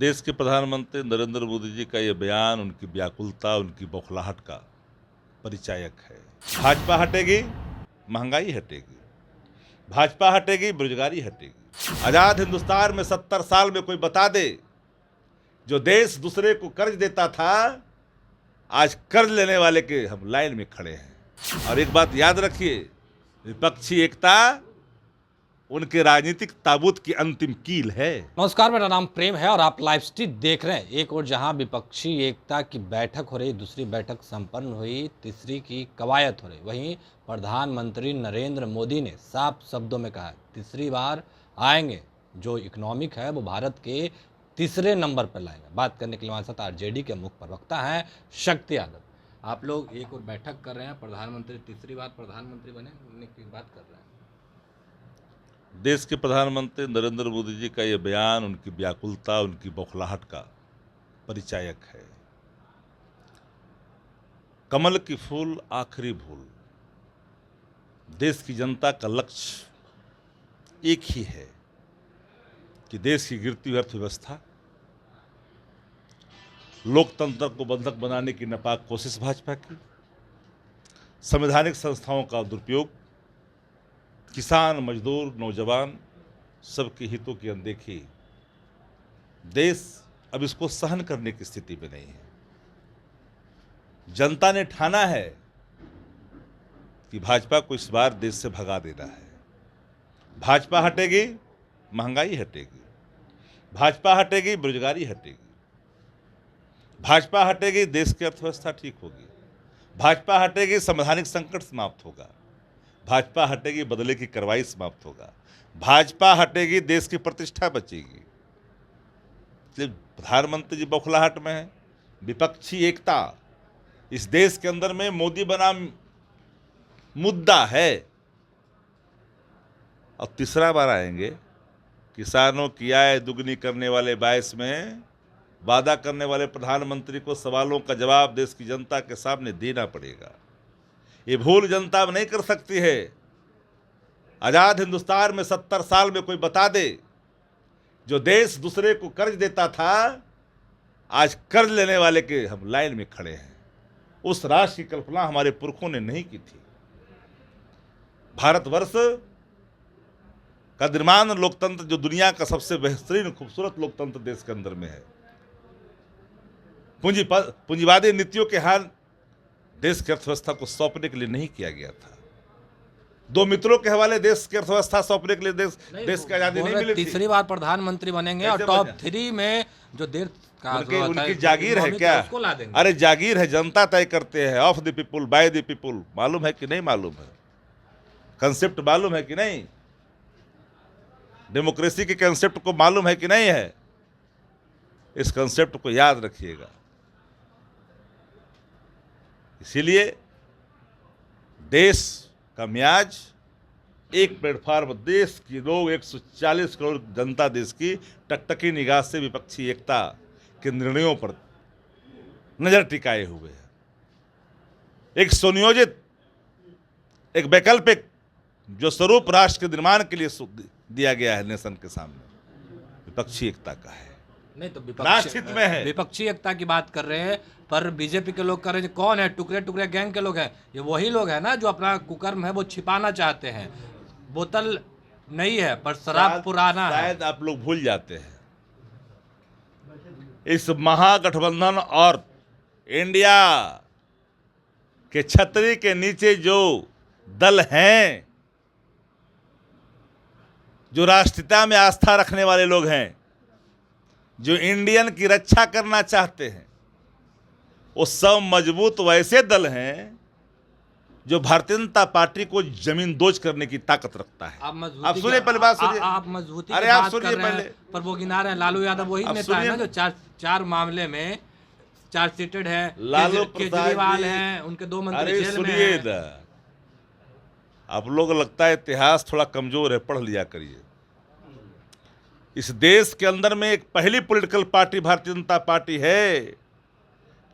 देश के प्रधानमंत्री नरेंद्र मोदी जी का ये बयान उनकी व्याकुलता, उनकी बौखलाहट का परिचायक है। भाजपा हटेगी, महंगाई हटेगी। भाजपा हटेगी, बेरोजगारी हटेगी। आजाद हिंदुस्तान में 70 साल में कोई बता दे, जो देश दूसरे को कर्ज देता था, आज कर्ज लेने वाले के हम लाइन में खड़े हैं। और एक बात याद रखिए, विपक्षी एकता उनके राजनीतिक ताबूत की अंतिम कील है। नमस्कार, मेरा नाम प्रेम है और आप लाइव स्ट्रीट देख रहे हैं। एक और जहां विपक्षी एकता की बैठक हो रही, दूसरी बैठक संपन्न हुई, तीसरी की कवायद हो रही, वहीं प्रधानमंत्री नरेंद्र मोदी ने साफ शब्दों में कहा तीसरी बार आएंगे, जो इकोनॉमिक है वो भारत के तीसरे नंबर पर लाएंगे। बात करने के लिए हमारे साथ आरजेडी के मुख्य प्रवक्ता हैं शक्ति यादव। आप लोग एक और बैठक कर रहे हैं, प्रधानमंत्री तीसरी बार प्रधानमंत्री बने की बात कर रहे हैं। देश के प्रधानमंत्री नरेंद्र मोदी जी का ये बयान उनकी व्याकुलता, उनकी बौखलाहट का परिचायक है। कमल की फूल आखिरी भूल। देश की जनता का लक्ष्य एक ही है कि देश की गिरती हुई अर्थव्यवस्था, लोकतंत्र को बंधक बनाने की नापाक कोशिश भाजपा की, संवैधानिक संस्थाओं का दुरुपयोग, किसान, मजदूर, नौजवान सबके हितों की अनदेखी। देश अब इसको सहन करने की स्थिति में नहीं है। जनता ने ठाना है कि भाजपा को इस बार देश से भगा देना है। भाजपा हटेगी, महंगाई हटेगी। भाजपा हटेगी, बेरोजगारी हटेगी। भाजपा हटेगी, देश की अर्थव्यवस्था ठीक होगी। भाजपा हटेगी, संवैधानिक संकट समाप्त होगा। भाजपा हटेगी, बदले की कार्रवाई समाप्त होगा। भाजपा हटेगी, देश की प्रतिष्ठा बचेगी। इसलिए प्रधानमंत्री जी बौखलाहट में है। विपक्षी एकता इस देश के अंदर में मोदी बनाम मुद्दा है। और तीसरा बार आएंगे। किसानों की आय दुगनी करने वाले 22 में वादा करने वाले प्रधानमंत्री को सवालों का जवाब देश की जनता के सामने देना पड़ेगा। ये भूल जनता अब नहीं कर सकती है। आजाद हिंदुस्तान में 70 साल में कोई बता दे, जो देश दूसरे को कर्ज देता था, आज कर्ज लेने वाले के हम लाइन में खड़े हैं। उस राष्ट्र की कल्पना हमारे पुरखों ने नहीं की थी। भारतवर्ष का निर्माण लोकतंत्र, जो दुनिया का सबसे बेहतरीन खूबसूरत लोकतंत्र देश के अंदर में है, पूंजीवादी नीतियों के हाथ देश की अर्थव्यवस्था को सौंपने के लिए नहीं किया गया था। दो मित्रों के हवाले देश की अर्थव्यवस्था सौंपने के लिए देश की आजादी नहीं मिली थी। तीसरी बार प्रधानमंत्री बनेंगे और टॉप 3 में जो देश का उनकी जागीर है क्या? अरे जागीर है, जनता तय करते हैं। Of the people, by the people. मालूम है कि नहीं मालूम है? कंसेप्ट मालूम है कि नहीं? डेमोक्रेसी के कंसेप्ट को मालूम है कि नहीं है? इस कंसेप्ट को याद रखिएगा। इसीलिए देश का मियाज एक प्लेटफॉर्म, देश की लोग 140 करोड़ जनता देश की टकटकी निगाह से विपक्षी एकता के निर्णयों पर नजर टिकाए हुए है। एक सुनियोजित, एक वैकल्पिक जो स्वरूप राष्ट्र के निर्माण के लिए दिया गया है नेशन के सामने, विपक्षी एकता का है। नहीं तो राष्ट्र हित में है। विपक्षी एकता की बात कर रहे हैं, पर बीजेपी के लोग कर रहे हैं। कौन है? टुकड़े टुकड़े गैंग के लोग हैं। ये वही लोग हैं ना जो अपना कुकर्म है वो छिपाना चाहते हैं। बोतल नहीं है पर शराब पुराना है। शायद आप लोग भूल जाते हैं, इस महागठबंधन और इंडिया के छतरी के नीचे जो दल हैं, जो राष्ट्रीयता में आस्था रखने वाले लोग हैं, जो इंडियन की रक्षा करना चाहते हैं, वो सब मजबूत वैसे दल हैं जो भारतीय जनता पार्टी को जमीन दोज करने की ताकत रखता है। आप सुनिए पहले बात सुनिए। आप मजबूती अरे की आप बात सुनिए कर रहे पहले। हैं, पर वो गिना रहे हैं लालू यादव वही नेता है ना जो चार मामले में चार्जशीटेड है। लालू केजरीवाल हैं, उनके 2 मंत्री अरे जेल में सुनिए हैं। आप लोग लगता है इतिहास थोड़ा कमजोर है, पढ़ लिया करिए। इस देश के अंदर में एक पहली political party Bharatiya Janata party है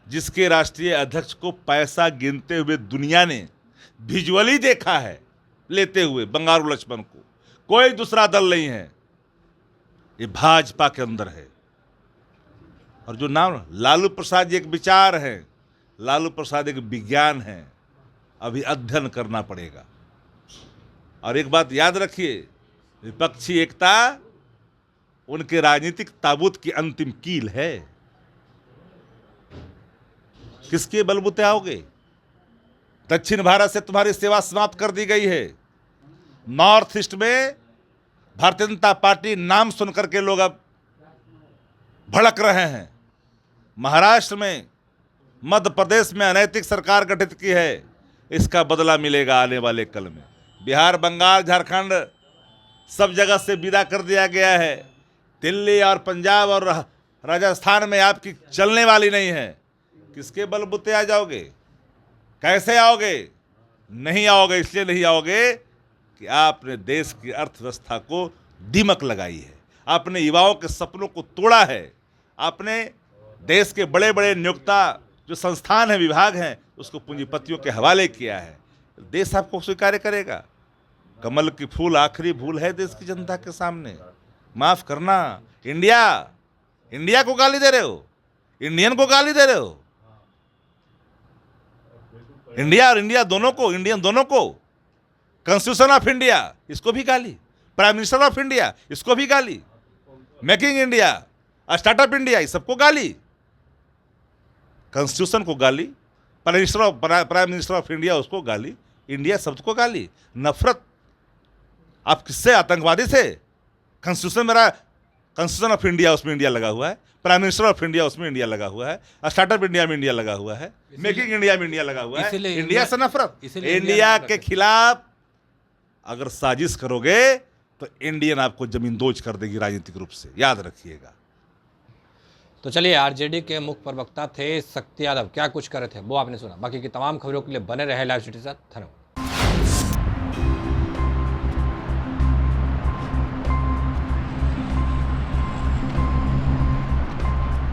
जिसके राष्ट्रीय अध्यक्ष को पैसा गिनते हुए दुनिया ने विजुअली देखा है, लेते हुए बंगारू लक्ष्मण को। कोई दूसरा दल नहीं है, ये भाजपा के अंदर है। और जो नाम लालू प्रसाद जी एक विचार है, लालू प्रसाद एक विज्ञान है, अभी अध्ययन करना पड़ेगा। और एक बात याद रखिए, विपक्षी एकता उनके राजनीतिक ताबूत की अंतिम कील है। किसके बलबूते आओगे? दक्षिण भारत से तुम्हारी सेवा समाप्त कर दी गई है। नॉर्थ ईस्ट में भारतीय जनता पार्टी नाम सुनकर के लोग अब भड़क रहे हैं। महाराष्ट्र में, मध्य प्रदेश में अनैतिक सरकार गठित की है, इसका बदला मिलेगा आने वाले कल में। बिहार, बंगाल, झारखंड सब जगह से विदा कर दिया गया है। दिल्ली और पंजाब और राजस्थान में आपकी चलने वाली नहीं है। किसके बलबूते आ जाओगे? कैसे आओगे? नहीं आओगे, इसलिए नहीं आओगे कि आपने देश की अर्थव्यवस्था को दीमक लगाई है, आपने युवाओं के सपनों को तोड़ा है, आपने देश के बड़े बड़े नियोक्ता जो संस्थान हैं, विभाग हैं, उसको पूंजीपतियों के हवाले किया है। देश आपको स्वीकार करेगा? कमल की फूल आखिरी भूल है देश की जनता के सामने। माफ करना, इंडिया को गाली दे रहे हो, इंडियन को गाली दे रहे हो, इंडिया और इंडिया दोनों को, इंडियन दोनों को। कॉन्स्टिट्यूशन ऑफ इंडिया, इसको भी गाली। प्राइम मिनिस्टर ऑफ इंडिया, इसको भी गाली। मेकिंग इंडिया, स्टार्टअप इंडिया, इस सबको गाली। कॉन्स्टिट्यूशन को गाली, प्राइम मिनिस्टर ऑफ इंडिया उसको गाली, इंडिया शब्द को गाली। नफरत आप किससे? आतंकवादी से। कॉन्स्टिट्यूशन मेरा, कॉन्स्टिट्यूशन ऑफ इंडिया, उसमें इंडिया लगा हुआ है। प्राइम मिनिस्टर ऑफ इंडिया, उसमें इंडिया लगा हुआ है। स्टार्टअप इंडिया में इंडिया लगा हुआ है। मेकिंग इंडिया में इंडिया लगा हुआ है। इंडिया से नफरत। इंडिया के खिलाफ अगर साजिश करोगे तो इंडियन आपको जमींदोज कर देगी राजनीतिक रूप से, याद रखिएगा। तो चलिए, आरजेडी के मुख्य प्रवक्ता थे शक्ति यादव, क्या कुछ कर रहे थे वो आपने सुना। बाकी की तमाम खबरों के लिए बने रहे लाइव सिटी के साथ। धन्यवाद।